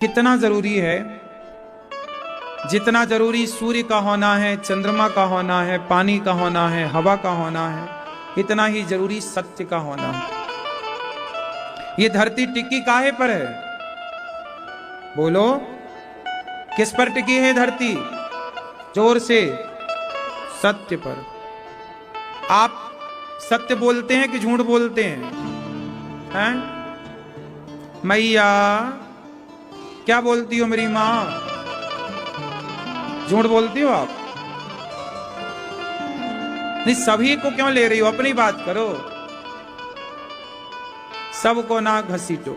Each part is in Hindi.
कितना जरूरी है, जितना जरूरी सूर्य का होना है, चंद्रमा का होना है, पानी का होना है, हवा का होना है, इतना ही जरूरी सत्य का होना है। ये धरती टिकी काहे पर है? बोलो, किस पर टिकी है धरती? जोर से, सत्य पर। आप सत्य बोलते हैं कि झूठ बोलते हैं? मैया क्या बोलती हो मेरी मां? झूठ बोलती हो आप? नहीं, सभी को क्यों ले रही हो? अपनी बात करो। सबको ना घसीटो।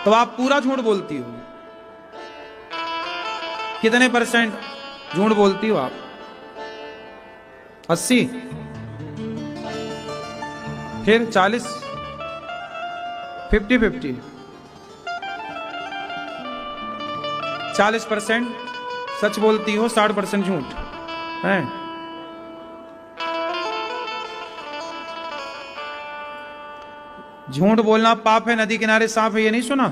तो आप पूरा झूठ बोलती हो। कितने परसेंट झूठ बोलती हो आप? 80? फिर 40? 50-50? 40% सच बोलती हो, 60% झूठ है। झूठ बोलना पाप है, नदी किनारे सांप है, ये नहीं सुना?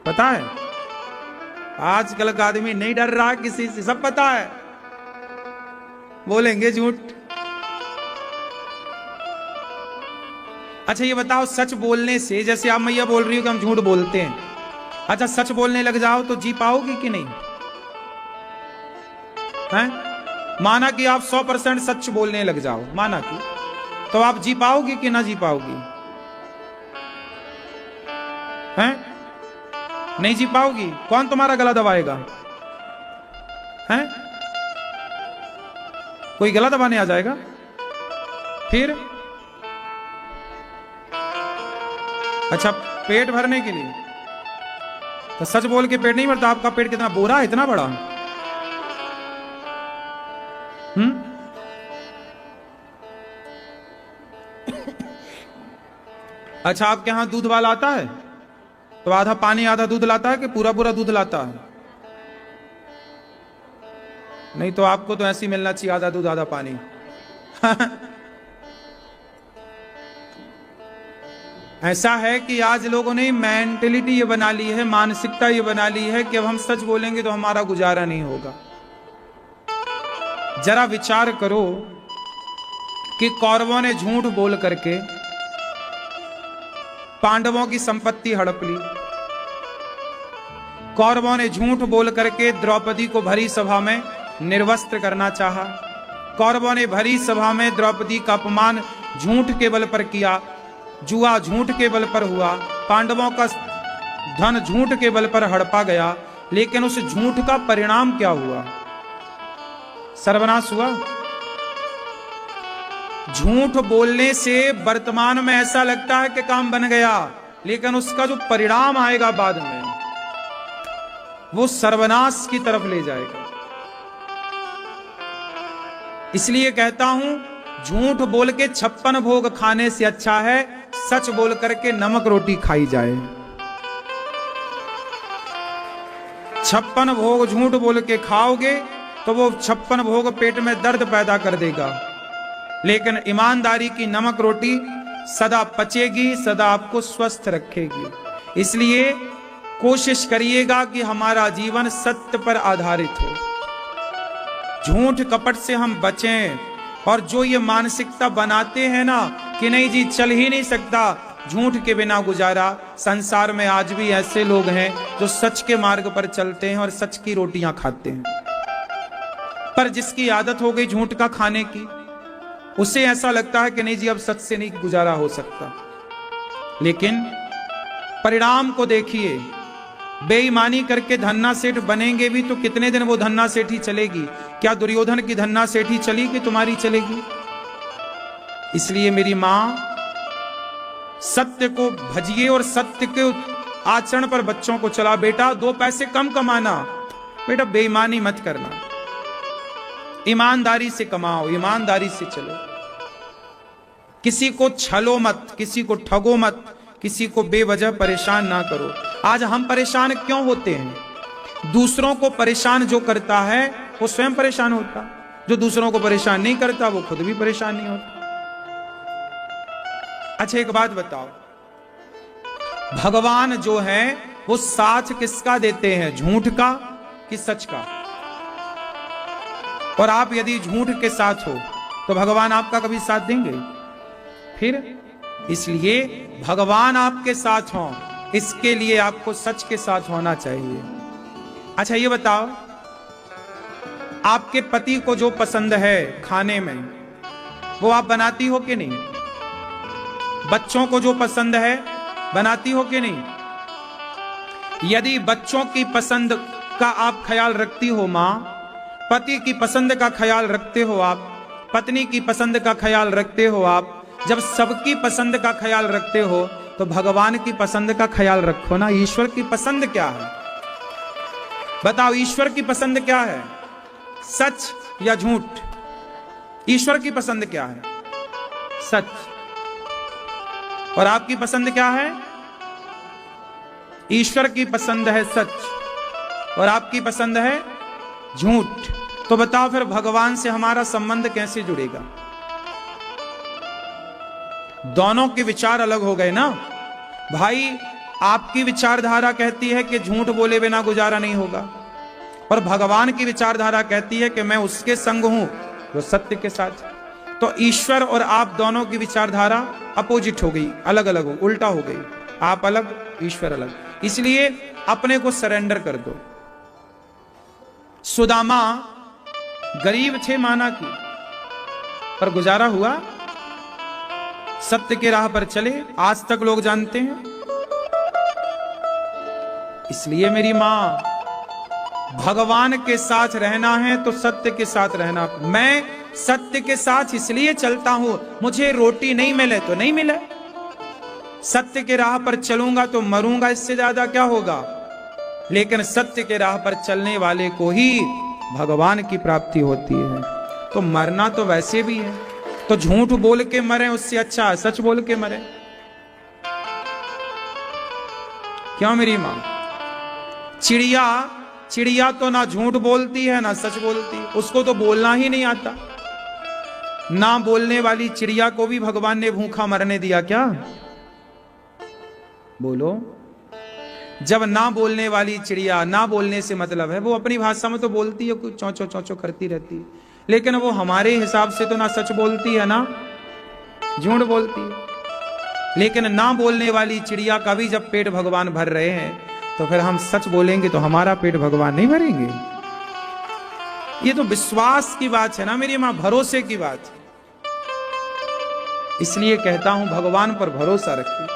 पता है? आजकल का आदमी नहीं डर रहा किसी से, सब पता है, बोलेंगे झूठ। अच्छा ये बताओ, सच बोलने से, जैसे आप मैया बोल रही हो कि हम झूठ बोलते हैं, अच्छा सच बोलने लग जाओ तो जी पाओगी कि नहीं? हैं? माना कि आप 100% सच बोलने लग जाओ, माना कि, तो आप जी पाओगी कि ना जी पाओगी? हैं? नहीं जी पाओगी। कौन तुम्हारा गला दबाएगा? हैं? कोई गला दबाने आ जाएगा? फिर अच्छा, पेट भरने के लिए तो सच बोल के पेट नहीं भरता। आपका पेट कितना बोरा है, इतना बड़ा? अच्छा, आपके यहां दूध वाला आता है तो आधा पानी आधा दूध लाता है कि पूरा पूरा दूध लाता है? नहीं तो आपको तो ऐसे ही मिलना चाहिए, आधा दूध आधा पानी। ऐसा है कि आज लोगों ने मेंटेलिटी ये बना ली है, मानसिकता ये बना ली है कि अब हम सच बोलेंगे तो हमारा गुजारा नहीं होगा। जरा विचार करो कि कौरवों ने झूठ बोल करके पांडवों की संपत्ति हड़प ली। कौरवों ने झूठ बोल करके द्रौपदी को भरी सभा में निर्वस्त्र करना चाहा। कौरवों ने भरी सभा में द्रौपदी का अपमान झूठ के बल पर किया। जुआ झूठ के बल पर हुआ। पांडवों का धन झूठ के बल पर हड़पा गया। लेकिन उस झूठ का परिणाम क्या हुआ? सर्वनाश हुआ। झूठ बोलने से वर्तमान में ऐसा लगता है कि काम बन गया, लेकिन उसका जो परिणाम आएगा बाद में, वो सर्वनाश की तरफ ले जाएगा। इसलिए कहता हूं, झूठ बोल के 56 भोग खाने से अच्छा है सच बोल करके नमक रोटी खाई जाए। 56 भोग झूठ बोल के खाओगे तो वो 56 भोग पेट में दर्द पैदा कर देगा, लेकिन ईमानदारी की नमक रोटी सदा पचेगी, सदा आपको स्वस्थ रखेगी। इसलिए कोशिश करिएगा कि हमारा जीवन सत्य पर आधारित हो। झूठ कपट से हम बचें। और जो ये मानसिकता बनाते हैं ना कि नहीं जी चल ही नहीं सकता झूठ के बिना गुजारा, संसार में आज भी ऐसे लोग हैं जो सच के मार्ग पर चलते हैं और सच की रोटियां खाते हैं। पर जिसकी आदत हो गई झूठ का खाने की, उसे ऐसा लगता है कि नहीं जी अब सच से नहीं गुजारा हो सकता। लेकिन परिणाम को देखिए, बेईमानी करके धन्ना सेठ बनेंगे भी तो कितने दिन वो धन्ना सेठी चलेगी? क्या दुर्योधन की धन्ना सेठी चली कि तुम्हारी चलेगी? इसलिए मेरी मां, सत्य को भजिए और सत्य के आचरण पर बच्चों को चला। बेटा 2 पैसे कम कमाना, बेटा बेईमानी मत करना, ईमानदारी से कमाओ, ईमानदारी से चलो। किसी को छलो मत, किसी को ठगो मत, किसी को बेवजह परेशान ना करो। आज हम परेशान क्यों होते हैं? दूसरों को परेशान जो करता है वो स्वयं परेशान होता, जो दूसरों को परेशान नहीं करता वो खुद भी परेशान नहीं होता। अच्छा एक बात बताओ, भगवान जो है वो साथ किसका देते हैं, झूठ का कि सच का। और आप यदि झूठ के साथ हो तो भगवान आपका कभी साथ देंगे फिर? इसलिए भगवान आपके साथ हों, इसके लिए आपको सच के साथ होना चाहिए। अच्छा ये बताओ, आपके पति को जो पसंद है खाने में वो आप बनाती हो कि नहीं? बच्चों को जो पसंद है बनाती हो कि नहीं? यदि बच्चों की पसंद का आप ख्याल रखती हो मां, पति की पसंद का ख्याल रखते हो आप, पत्नी की पसंद का ख्याल रखते हो आप, जब सबकी पसंद का ख्याल रखते हो तो भगवान की पसंद का ख्याल रखो ना। ईश्वर की पसंद क्या है बताओ? ईश्वर की पसंद क्या है, सच या झूठ? ईश्वर की पसंद क्या है, सच। और आपकी पसंद क्या है? ईश्वर की पसंद है सच और आपकी पसंद है झूठ। तो बताओ फिर भगवान से हमारा संबंध कैसे जुड़ेगा? दोनों के विचार अलग हो गए ना भाई। आपकी विचारधारा कहती है कि झूठ बोले बिना गुजारा नहीं होगा, और भगवान की विचारधारा कहती है कि मैं उसके संग हूं जो सत्य के साथ। तो ईश्वर और आप दोनों की विचारधारा अपोजिट हो गई, अलग अलग हो, उल्टा हो गई। आप अलग, ईश्वर अलग। इसलिए अपने को सरेंडर कर दो। सुदामा गरीब थे माना की, पर गुजारा हुआ, सत्य के राह पर चले, आज तक लोग जानते हैं। इसलिए मेरी मां, भगवान के साथ रहना है तो सत्य के साथ रहना। मैं सत्य के साथ इसलिए चलता हूं, मुझे रोटी नहीं मिले तो नहीं मिले, सत्य के राह पर चलूंगा तो मरूंगा, इससे ज्यादा क्या होगा। लेकिन सत्य के राह पर चलने वाले को ही भगवान की प्राप्ति होती है। तो मरना तो वैसे भी है, तो झूठ बोल के मरे उससे अच्छा सच बोल के मरे। क्यों मेरी मां? चिड़िया तो ना झूठ बोलती है ना सच बोलती, उसको तो बोलना ही नहीं आता। ना बोलने वाली चिड़िया को भी भगवान ने भूखा मरने दिया क्या? बोलो। जब ना बोलने वाली चिड़िया, ना बोलने से मतलब है वो अपनी भाषा में तो बोलती है, कुछ चौंचो चौंचो करती रहती है, लेकिन वो हमारे हिसाब से तो ना सच बोलती है ना झूठ बोलती है। लेकिन ना बोलने वाली चिड़िया का भी जब पेट भगवान भर रहे हैं तो फिर हम सच बोलेंगे तो हमारा पेट भगवान नहीं भरेंगे? ये तो विश्वास की बात है ना मेरी मां, भरोसे की बात। इसलिए कहता हूं भगवान पर भरोसा रखिए।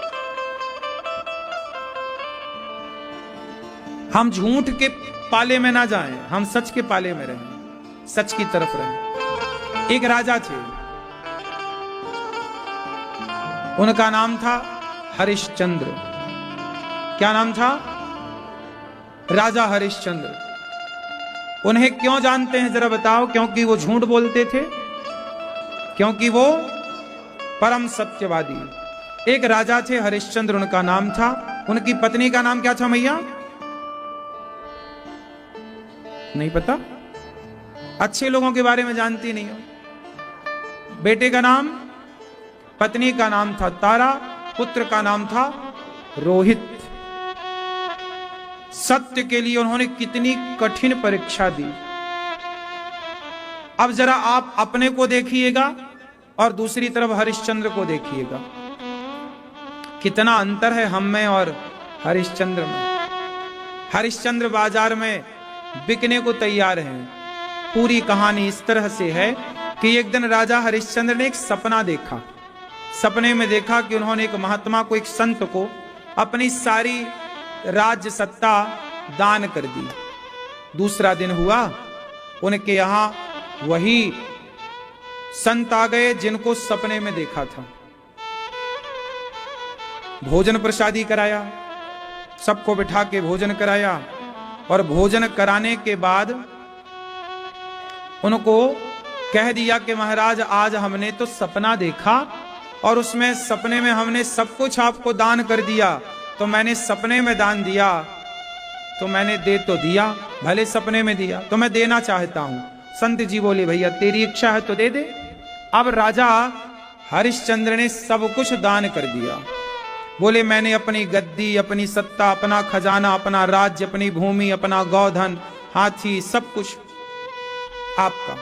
हम झूठ के पाले में ना जाएं, हम सच के पाले में रहें, सच की तरफ रहें। एक राजा थे, उनका नाम था हरिश्चंद्र। क्या नाम था? राजा हरिश्चंद्र। उन्हें क्यों जानते हैं जरा बताओ? क्योंकि वो झूठ बोलते थे, क्योंकि वो परम सत्यवादी। एक राजा थे हरिश्चंद्र, उनका नाम था। उनकी पत्नी का नाम क्या था मैया? नहीं पता? अच्छे लोगों के बारे में जानती नहीं हो। बेटे का नाम, पत्नी का नाम था तारा, पुत्र का नाम था रोहित। सत्य के लिए उन्होंने कितनी कठिन परीक्षा दी। अब जरा आप अपने को देखिएगा और दूसरी तरफ हरिश्चंद्र को देखिएगा, कितना अंतर है हम में और हरिश्चंद्र में। हरिश्चंद्र बाजार में बिकने को तैयार हैं। पूरी कहानी इस तरह से है कि एक दिन राजा हरिश्चंद्र ने एक सपना देखा। सपने में देखा कि उन्होंने एक महात्मा को, एक संत को अपनी सारी राज्य सत्ता दान कर दी। दूसरा दिन हुआ, उनके यहां वही संत आ गए जिनको सपने में देखा था। भोजन प्रसादी कराया, सबको बिठा के भोजन कराया, और भोजन कराने के बाद उनको कह दिया कि महाराज आज हमने तो सपना देखा और उसमें सपने में हमने सब कुछ आपको दान कर दिया, तो मैंने सपने में दान दिया तो मैंने दे तो दिया, भले सपने में दिया, तो मैं देना चाहता हूं। संत जी बोले भैया तेरी इच्छा है तो दे दे। अब राजा हरिश्चंद्र ने सब कुछ दान कर दिया। बोले मैंने अपनी गद्दी, अपनी सत्ता, अपना खजाना, अपना राज्य, अपनी भूमि, अपना गौधन, हाथी, सब कुछ आपका।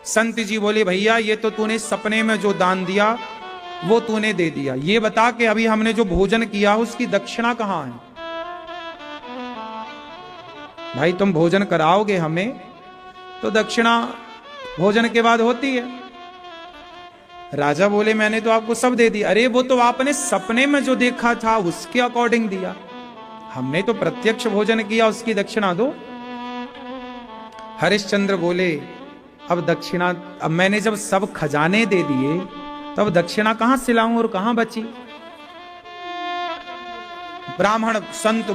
संत जी बोले भैया ये तो तूने सपने में जो दान दिया वो तूने दे दिया, ये बता कि अभी हमने जो भोजन किया उसकी दक्षिणा कहां है? भाई तुम भोजन कराओगे हमें तो दक्षिणा भोजन के बाद होती है। राजा बोले मैंने तो आपको सब दे दिया। अरे वो तो आपने सपने में जो देखा था उसके अकॉर्डिंग दिया, हमने तो प्रत्यक्ष भोजन किया, उसकी दक्षिणा दो। हरिश्चंद्र बोले अब दक्षिणा, अब मैंने जब सब खजाने दे दिए तब दक्षिणा कहां से लाऊं और कहां बची? ब्राह्मण संत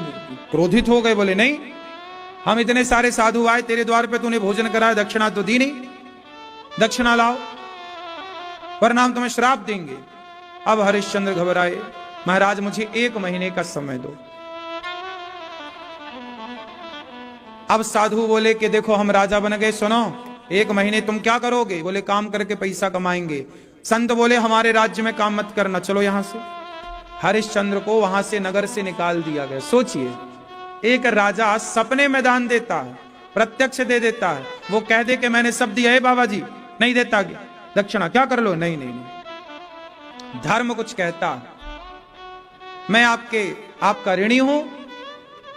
क्रोधित हो गए, बोले नहीं, हम इतने सारे साधु आए तेरे द्वार पे, तूने भोजन कराया, दक्षिणा तो दी नहीं, दक्षिणा लाओ वरना हम तुम्हें श्राप देंगे। अब हरिश्चंद्र घबराए, महाराज मुझे 1 महीने का समय दो। अब साधु बोले कि देखो हम राजा बन गए, सुनो 1 महीने तुम क्या करोगे? बोले काम करके पैसा कमाएंगे। संत बोले हमारे राज्य में काम मत करना, चलो यहां से। हरिश्चंद्र को वहां से नगर से निकाल दिया गया। सोचिए, एक राजा सपने में दान देता है, प्रत्यक्ष दे देता है, वो कह दे कि मैंने सब दिया है बाबा जी, नहीं देता दक्षिणा, क्या कर लो? नहीं नहीं नहीं, धर्म कुछ कहता है। मैं आपका ऋणी हूं,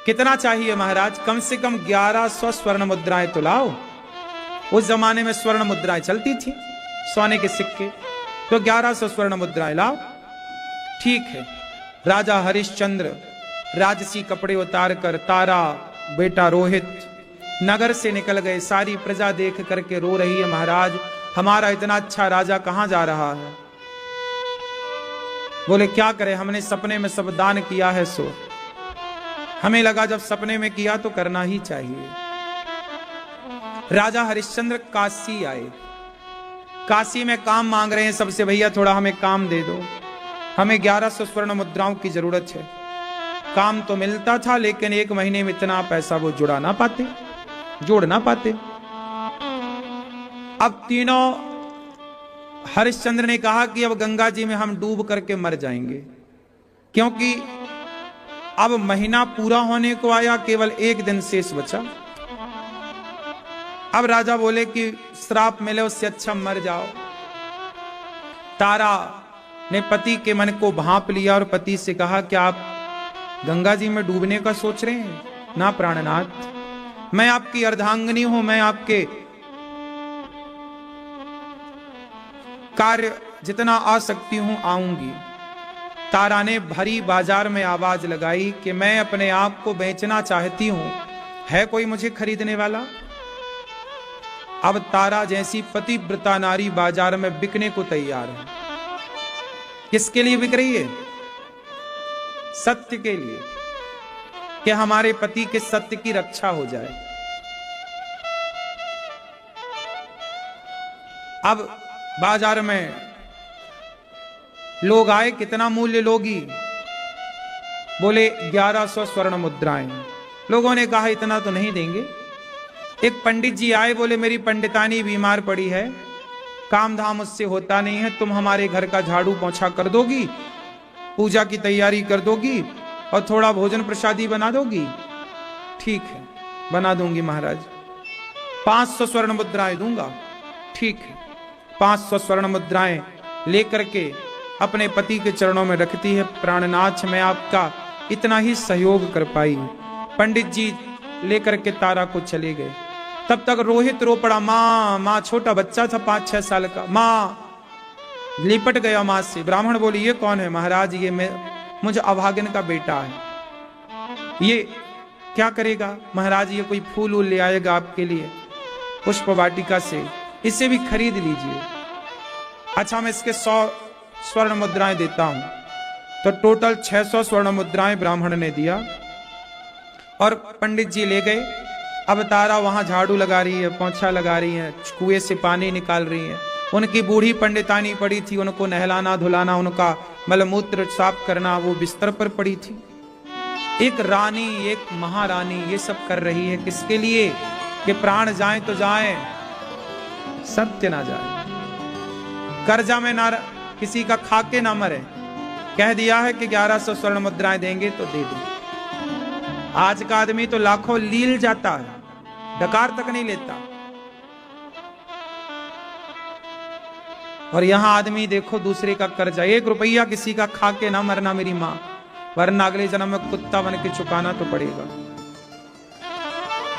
कितना चाहिए महाराज? कम से कम 1100 स्वर्ण मुद्राएं तो लाओ। उस जमाने में स्वर्ण मुद्राएं चलती थी, सोने के सिक्के, तो 1100 स्वर्ण मुद्राएं लाओ। ठीक है। राजा हरिश्चंद्र राजसी कपड़े उतार कर तारा, बेटा रोहित नगर से निकल गए। सारी प्रजा देख करके रो रही है, महाराज हमारा इतना अच्छा राजा कहां जा रहा है? बोले क्या करें, हमने सपने में सब दान किया है, सो हमें लगा जब सपने में किया तो करना ही चाहिए। राजा हरिश्चंद्र काशी आए, काशी में काम मांग रहे हैं सबसे, भैया थोड़ा हमें काम दे दो, हमें 1100 स्वर्ण मुद्राओं की जरूरत है। काम तो मिलता था लेकिन 1 महीने में इतना पैसा वो जोड़ ना पाते। अब तीनों, हरिश्चंद्र ने कहा कि अब गंगा जी में हम डूब करके मर जाएंगे, क्योंकि अब महीना पूरा होने को आया, केवल 1 दिन शेष बचा। अब राजा बोले कि श्राप मिले उससे अच्छा मर जाओ। तारा ने पति के मन को भांप लिया और पति से कहा कि आप गंगा जी में डूबने का सोच रहे हैं? ना प्राणनाथ, मैं आपकी अर्धांगिनी हूं, मैं आपके कार्य जितना आ सकती हूं आऊंगी। तारा ने भरी बाजार में आवाज लगाई कि मैं अपने आप को बेचना चाहती हूं, है कोई मुझे खरीदने वाला? अब तारा जैसी पतिव्रता नारी बाजार में बिकने को तैयार है। किसके लिए बिक रही है? सत्य के लिए, कि हमारे पति के सत्य की रक्षा हो जाए। अब बाजार में लोग आए, कितना मूल्य लोगी? बोले 1100 स्वर्ण मुद्राएं। लोगों ने कहा इतना तो नहीं देंगे। एक पंडित जी आए, बोले मेरी पंडितानी बीमार पड़ी है, काम धाम उससे होता नहीं है, तुम हमारे घर का झाड़ू पोंछा कर दोगी, पूजा की तैयारी कर दोगी और थोड़ा भोजन प्रसादी बना दोगी? ठीक है, बना दूंगी महाराज, 500 स्वर्ण मुद्राएं दूंगा। ठीक है, 500 स्वर्ण मुद्राएं लेकर के अपने पति के चरणों में रखती है। प्राणनाथ, मैं आपका इतना ही सहयोग कर पाई। पंडित जी लेकर के तारा को चले गए। तब तक रोहित रो पड़ा, माँ माँ, छोटा बच्चा था 5-6 साल का, माँ, लिपट गया माँ से। ब्राह्मण बोली ये कौन है? महाराज ये मुझे अभागन का बेटा है। ये क्या करेगा? महाराज ये कोई फूल वूल ले आएगा आपके लिए पुष्प वाटिका से, इसे भी खरीद लीजिए। अच्छा मैं इसके 100 स्वर्ण मुद्राएं देता हूं। तो टोटल 600 स्वर्ण मुद्राएं ब्राह्मण ने दिया और पंडित जी ले गए। अब तारा वहां झाड़ू लगा रही है, पोंछा लगा रही है, कुएं से पानी निकाल रही है। उनकी बूढ़ी पंडितानी पड़ी थी, उनको नहलाना धुलाना, उनका मलमूत्र साफ करना, वो बिस्तर पर पड़ी थी। एक रानी, एक महारानी ये सब कर रही है, किसके लिए? कि प्राण जाए तो जाए, सत्य ना जाए, कर्जा में ना किसी का खाके ना मरे। कह दिया है कि 1100 स्वर्ण मुद्राएं देंगे तो दे देंगे। आज का आदमी तो लाखों लील जाता है, डकार तक नहीं लेता। और यहां आदमी देखो दूसरे का कर्जा, 1 रुपया किसी का खा के ना मरना मेरी मां, वरना अगले जन्म में कुत्ता बन के चुकाना तो पड़ेगा।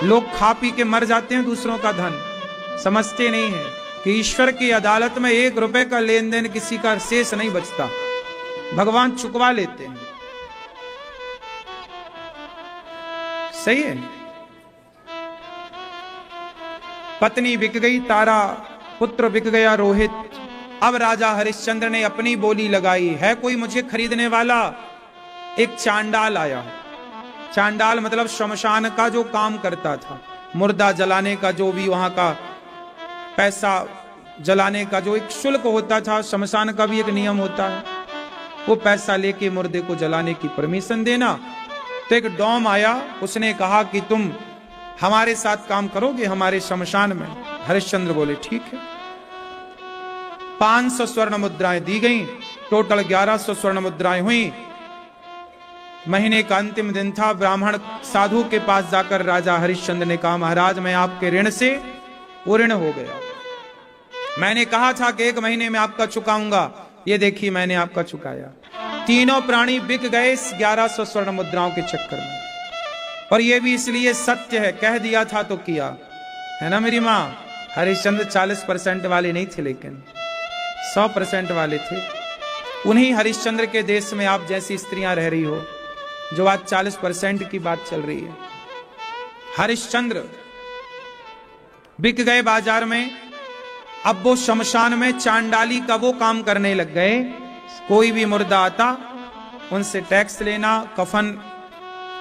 लोग खा पी के मर जाते हैं दूसरों का धन, समझते नहीं है कि ईश्वर की अदालत में 1 रुपए का लेन देन किसी का शेष नहीं बचता, भगवान चुकवा लेते हैं। सही है। पत्नी बिक गई तारा, पुत्र बिक गया रोहित। अब राजा हरिश्चंद्र ने अपनी बोली लगाई, है कोई मुझे खरीदने वाला? एक चांडाल आया। चांडाल मतलब शमशान का जो काम करता था, मुर्दा जलाने का, जो भी वहां का पैसा जलाने का जो एक शुल्क होता था, शमशान का भी एक नियम होता है, वो पैसा लेके मुर्दे को जलाने की परमिशन देना। तो एक डॉम आया, उसने कहा कि तुम हमारे साथ काम करोगे हमारे शमशान में? हरिश्चंद्र बोले ठीक है। 500 स्वर्ण मुद्राएं दी गई, टोटल 1100 स्वर्ण मुद्राएं हुई। महीने का अंतिम दिन था। ब्राह्मण साधु के पास जाकर राजा हरिश्चंद्र ने कहा, महाराज मैं आपके ऋण से पूर्ण हो गया, मैंने कहा था कि 1 महीने में आपका चुकाऊंगा, ये देखिए मैंने आपका चुकाया। तीनों प्राणी बिक गए इस 1100 स्वर्ण मुद्राओं के चक्कर में। और ये भी इसलिए सत्य है, कह दिया था तो किया, है ना मेरी माँ? हरिश्चंद्र 40% वाले नहीं थे, लेकिन 100% वाले थे। उन्हीं हरिश्चंद्र के देश में आप जैसी स्त्रियां रह रही हो, जो आज 40% की बात चल रही है। हरिश्चंद्र बिक गए बाजार में। अब वो शमशान में चांडाली का वो काम करने लग गए। कोई भी मुर्दा आता, उनसे टैक्स लेना, कफन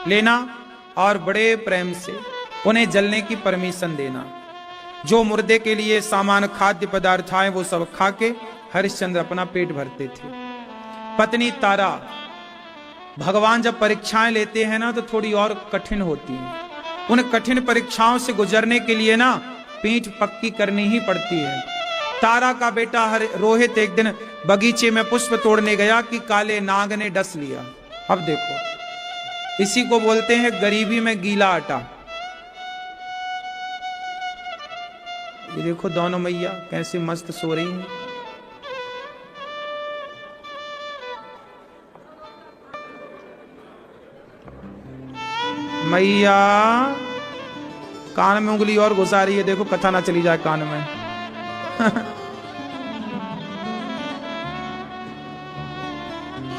लेना और बड़े प्रेम से उन्हें जलने की परमिशन देना। जो मुर्दे के लिए सामान खाद्य पदार्थ आए वो सब खा के हरिश्चंद्र अपना पेट भरते थे। पत्नी तारा, भगवान जब परीक्षाएं लेते हैं ना तो थोड़ी और कठिन होती हैं। उन कठिन परीक्षाओं से गुजरने के लिए ना पीठ पक्की करनी ही पड़ती है। तारा का बेटा रोहित एक दिन बगीचे में पुष्प तोड़ने गया कि काले नाग ने डस लिया। अब देखो, इसी को बोलते हैं गरीबी में गीला आटा। ये देखो दोनों मैया कैसे मस्त सो रही हैं। मैया कान में उंगली और घुसा रही है, देखो कथा ना चली जाए कान में।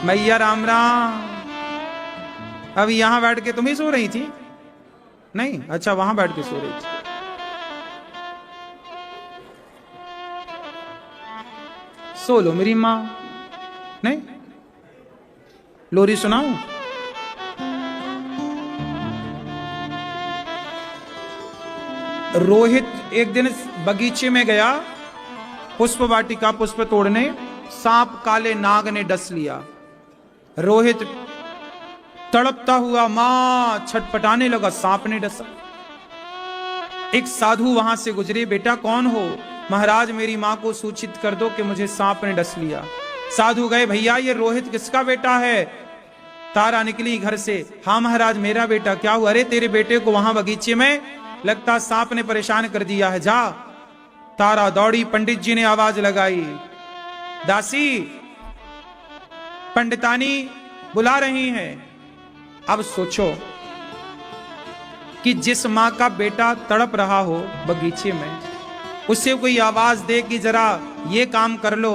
मैया राम राम। अब यहां बैठ के तुम ही सो रही थी? नहीं, अच्छा वहां बैठ के सो रही थी। सो लो मेरी मां। नहीं, लोरी सुनाऊं? रोहित एक दिन बगीचे में गया पुष्प वाटिका पुष्प तोड़ने, सांप काले नाग ने डस लिया। रोहित तड़पता हुआ मां छटपटाने लगा, सांप ने डसा। एक साधु वहां से गुजरे, बेटा कौन हो? महाराज मेरी मां को सूचित कर दो कि मुझे सांप ने डस लिया। साधु गए, भैया ये रोहित किसका बेटा है? तारा निकली घर से, हाँ महाराज मेरा बेटा। क्या हुआ? अरे तेरे बेटे को वहां बगीचे में लगता सांप ने परेशान कर दिया है, जा। तारा दौड़ी, पंडित जी ने आवाज लगाई, दासी पंडितानी बुला रही हैं। अब सोचो कि जिस मां का बेटा तड़प रहा हो बगीचे में, उससे कोई आवाज दे कि जरा ये काम कर लो,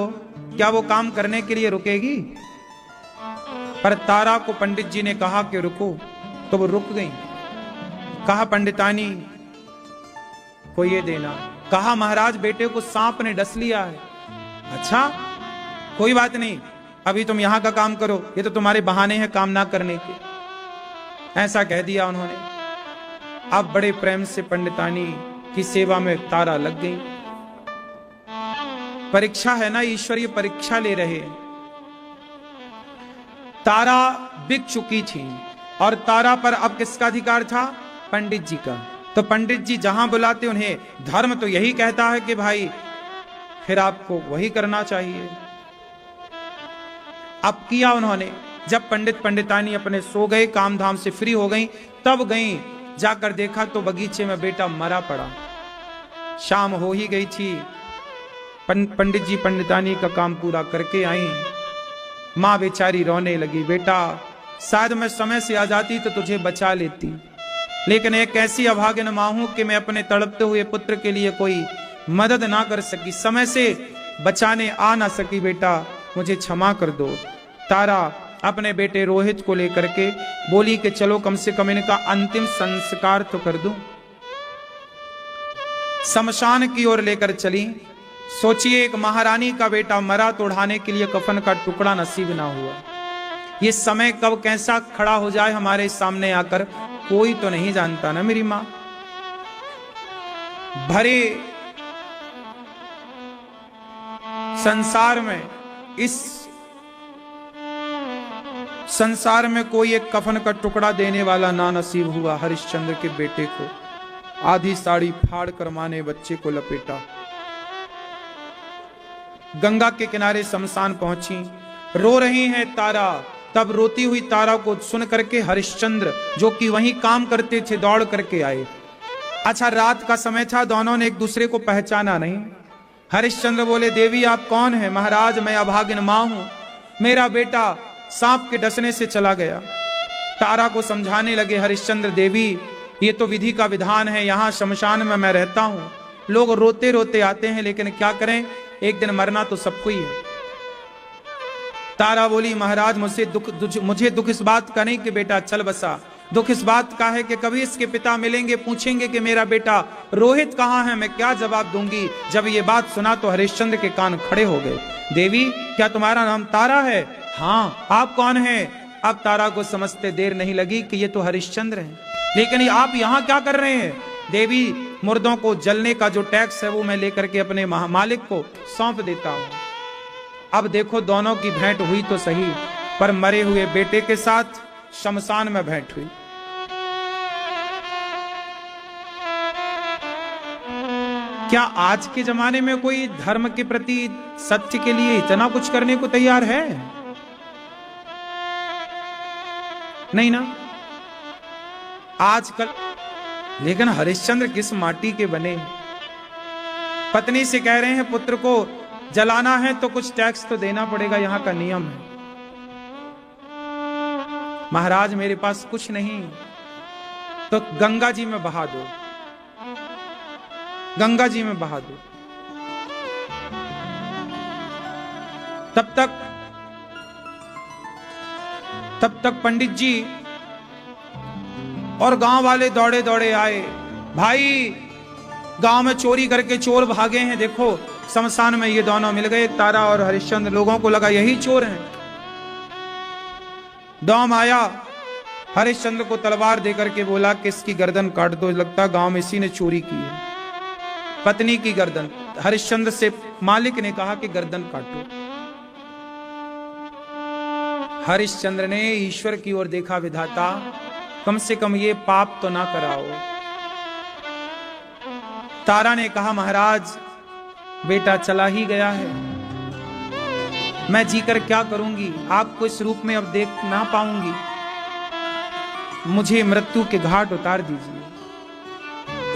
क्या वो काम करने के लिए रुकेगी? पर तारा को पंडित जी ने कहा कि रुको, तो वो रुक गई। कहा पंडितानी को ये देना। कहा महाराज बेटे को सांप ने डस लिया है। अच्छा कोई बात नहीं, अभी तुम यहां का काम करो, ये तो तुम्हारे बहाने हैं काम ना करने के। ऐसा कह दिया उन्होंने। अब बड़े प्रेम से पंडितानी की सेवा में तारा लग गई। परीक्षा है ना, ईश्वरीय परीक्षा ले रहे। तारा बिक चुकी थी और तारा पर अब किसका अधिकार था? पंडित जी का। तो पंडित जी जहां बुलाते उन्हें, धर्म तो यही कहता है कि भाई फिर आपको वही करना चाहिए। अब किया उन्होंने, जब पंडित पंडितानी अपने सो गए, काम धाम से फ्री हो गई, तब गई, जाकर देखा तो बगीचे में बेटा मरा पड़ा। शाम हो ही गई थी, पंडित जी पंडितानी का काम पूरा करके आई। माँ बेचारी रोने लगी, बेटा शायद मैं समय से आ जाती तो तुझे बचा लेती, लेकिन एक ऐसी अभागिन माँ हूं कि मैं अपने तड़पते हुए पुत्र के लिए कोई मदद ना कर सकी, समय से बचाने आ ना सकी, बेटा मुझे क्षमा कर दो। तारा अपने बेटे रोहित को लेकर के बोली कि चलो कम से कम इनका अंतिम संस्कार तो कर दूं। शमशान की ओर लेकर चली। सोचिए, एक महारानी का बेटा मरा तो उड़ाने के लिए कफन का टुकड़ा नसीब ना हुआ। ये समय कब कैसा खड़ा हो जाए हमारे सामने आकर, कोई तो नहीं जानता ना मेरी मां। भरे संसार में, इस संसार में कोई एक कफन का टुकड़ा देने वाला ना नसीब हुआ। हरिश्चंद्र के बेटे को आधी साड़ी फाड़ कर मां ने बच्चे को लपेटा। गंगा के किनारे शमशान पहुंची, रो रही हैं तारा। तब रोती हुई तारा को सुन करके हरिश्चंद्र, जो कि वहीं काम करते थे, दौड़ करके आए। अच्छा, रात का समय था, दोनों ने एक दूसरे को पहचाना नहीं। हरिश्चंद्र बोले, देवी आप कौन है? महाराज मैं अभागिन मां हूं, मेरा बेटा सांप के डसने से चला गया। तारा को समझाने लगे हरिश्चंद्र, देवी ये तो विधि का विधान है, यहां शमशान में मैं रहता हूं, लोग रोते रोते आते हैं, लेकिन क्या करें, एक दिन मरना तो सबको ही है। तारा बोली, महाराज मुझे दुख इस बात का नहीं कि बेटा चल बसा, दुख इस बात का है कि कभी इसके पिता मिलेंगे, पूछेंगे कि मेरा बेटा रोहित कहाँ है, मैं क्या जवाब दूंगी। जब ये बात सुना तो हरिश्चंद्र के कान खड़े हो गए। देवी क्या तुम्हारा नाम तारा है? हाँ। आप कौन हैं? अब तारा को समझते देर नहीं लगी कि ये तो हरिश्चंद्र हैं, लेकिन आप यहाँ क्या कर रहे हैं? देवी मुर्दों को जलने का जो टैक्स है वो मैं लेकर के अपने मालिक को सौंप देता हूं। अब देखो दोनों की भेंट हुई तो सही, पर मरे हुए बेटे के साथ शमशान में भेंट हुई। क्या आज के जमाने में कोई धर्म के प्रति, सत्य के लिए इतना कुछ करने को तैयार है? नहीं ना, आजकल। लेकिन हरिश्चंद्र किस माटी के बने। पत्नी से कह रहे हैं पुत्र को जलाना है तो कुछ टैक्स तो देना पड़ेगा, यहां का नियम है। महाराज मेरे पास कुछ नहीं, तो गंगा जी में बहा दो, गंगा जी में बहा दो। तब तक पंडित जी और गांव वाले दौड़े दौड़े आए। भाई गांव में चोरी करके चोर भागे हैं, देखो शमशान में ये दोनों मिल गए, तारा और हरिश्चंद्र। लोगों को लगा यही चोर हैं। दौम आया, हरिश्चंद्र को तलवार देकर के बोला कि इसकी गर्दन काट दो, लगता गांव में इसी ने चोरी की है, पत्नी की गर्दन। हरिश्चंद्र से मालिक ने कहा कि गर्दन काटो। हरिश्चंद्र ने ईश्वर की ओर देखा, विधाता कम से कम ये पाप तो ना कराओ। तारा ने कहा, महाराज बेटा चला ही गया है, मैं जीकर क्या करूंगी, आपको इस रूप में अब देख ना पाऊंगी, मुझे मृत्यु के घाट उतार दीजिए।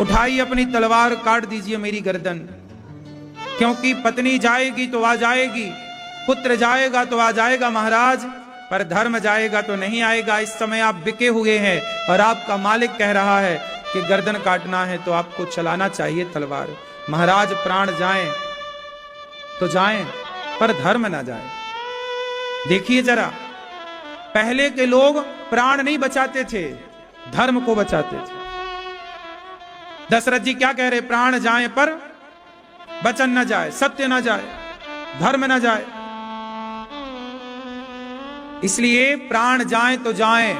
उठाई अपनी तलवार, काट दीजिए मेरी गर्दन, क्योंकि पत्नी जाएगी तो आ जाएगी, पुत्र जाएगा तो आ जाएगा महाराज, पर धर्म जाएगा तो नहीं आएगा। इस समय आप बिके हुए हैं और आपका मालिक कह रहा है कि गर्दन काटना है तो आपको चलाना चाहिए तलवार। महाराज प्राण जाएं तो जाएं, पर धर्म ना जाए। देखिए जरा, पहले के लोग प्राण नहीं बचाते थे, धर्म को बचाते थे। दशरथ जी क्या कह रहे? प्राण जाए पर वचन न जाए, सत्य न जाए, धर्म न जाए। इसलिए प्राण जाए तो जाए,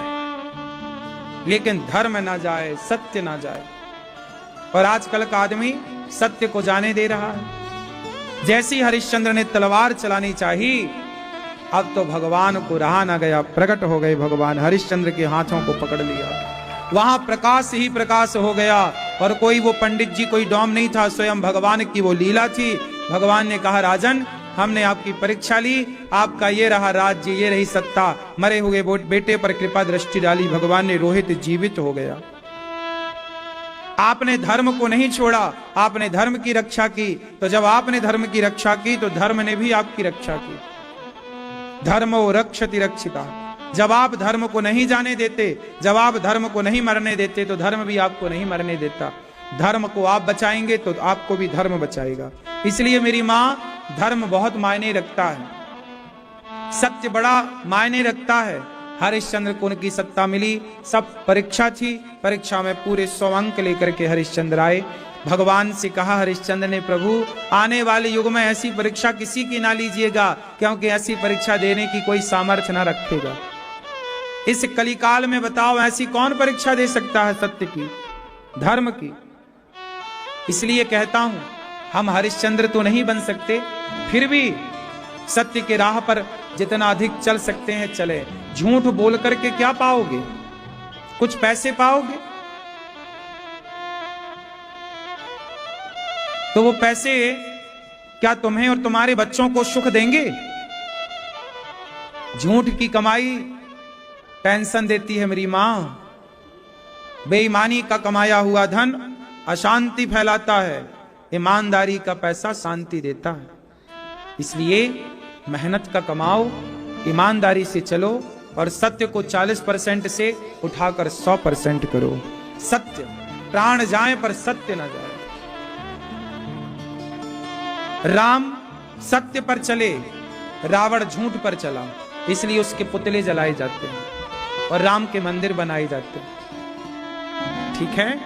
लेकिन धर्म ना जाए, सत्य ना जाए। और आजकल का आदमी सत्य को जाने दे रहा है। जैसी हरिश्चंद्र ने तलवार चलानी चाहिए, अब तो भगवान को रहा ना गया, प्रकट हो गए भगवान, हरिश्चंद्र के हाथों को पकड़ लिया। वहां प्रकाश ही प्रकाश हो गया, और कोई वो पंडित जी कोई डॉम नहीं था, स्वयं भगवान की वो लीला थी। भगवान ने कहा, राजन हमने आपकी परीक्षा ली, आपका ये रहा राज्य, ये रही सत्ता। मरे हुए बेटे पर कृपा दृष्टि डाली, भगवान ने रोहित जीवित हो गया। आपने धर्म को नहीं छोड़ा, आपने धर्म की रक्षा की। तो जब आपने धर्म की रक्षा की तो धर्म ने भी आपकी रक्षा की। धर्मो रक्षति रक्षिता। जब आप धर्म को नहीं जाने देते, जब आप धर्म को नहीं मरने देते, तो धर्म भी आपको नहीं मरने देता। धर्म को आप बचाएंगे तो आपको भी धर्म बचाएगा। इसलिए मेरी माँ, धर्म बहुत मायने रखता है, सत्य बड़ा मायने रखता है। हरिश्चंद्र को उनकी सत्ता मिली, सब परीक्षा थी, परीक्षा में पूरे 100 अंक लेकर के हरिश्चंद्र आए। भगवान से कहा हरिश्चंद्र ने, प्रभु आने वाले युग में ऐसी परीक्षा किसी की ना लीजिएगा, क्योंकि ऐसी परीक्षा देने की कोई सामर्थ्य ना रखेगा। इस कलिकाल में बताओ ऐसी कौन परीक्षा दे सकता है सत्य की, धर्म की। इसलिए कहता हूं, हम हरिश्चंद्र तो नहीं बन सकते, फिर भी सत्य के राह पर जितना अधिक चल सकते हैं चले। झूठ बोल करके क्या पाओगे? कुछ पैसे पाओगे? तो वो पैसे क्या तुम्हें और तुम्हारे बच्चों को सुख देंगे? झूठ की कमाई टेंशन देती है मेरी मां। बेईमानी का कमाया हुआ धन अशांति फैलाता है, ईमानदारी का पैसा शांति देता है। इसलिए मेहनत का कमाओ, ईमानदारी से चलो और सत्य को 40% से उठाकर 100% करो। सत्य, प्राण जाए पर सत्य न जाए। राम सत्य पर चले, रावण झूठ पर चला, इसलिए उसके पुतले जलाए जाते हैं और राम के मंदिर बनाए जाते हैं। ठीक है,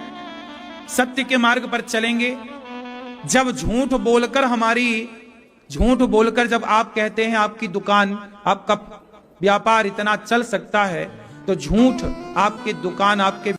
सत्य के मार्ग पर चलेंगे। जब झूठ बोलकर जब आप कहते हैं आपकी दुकान, आपका व्यापार इतना चल सकता है, तो झूठ आपकी दुकान, आपके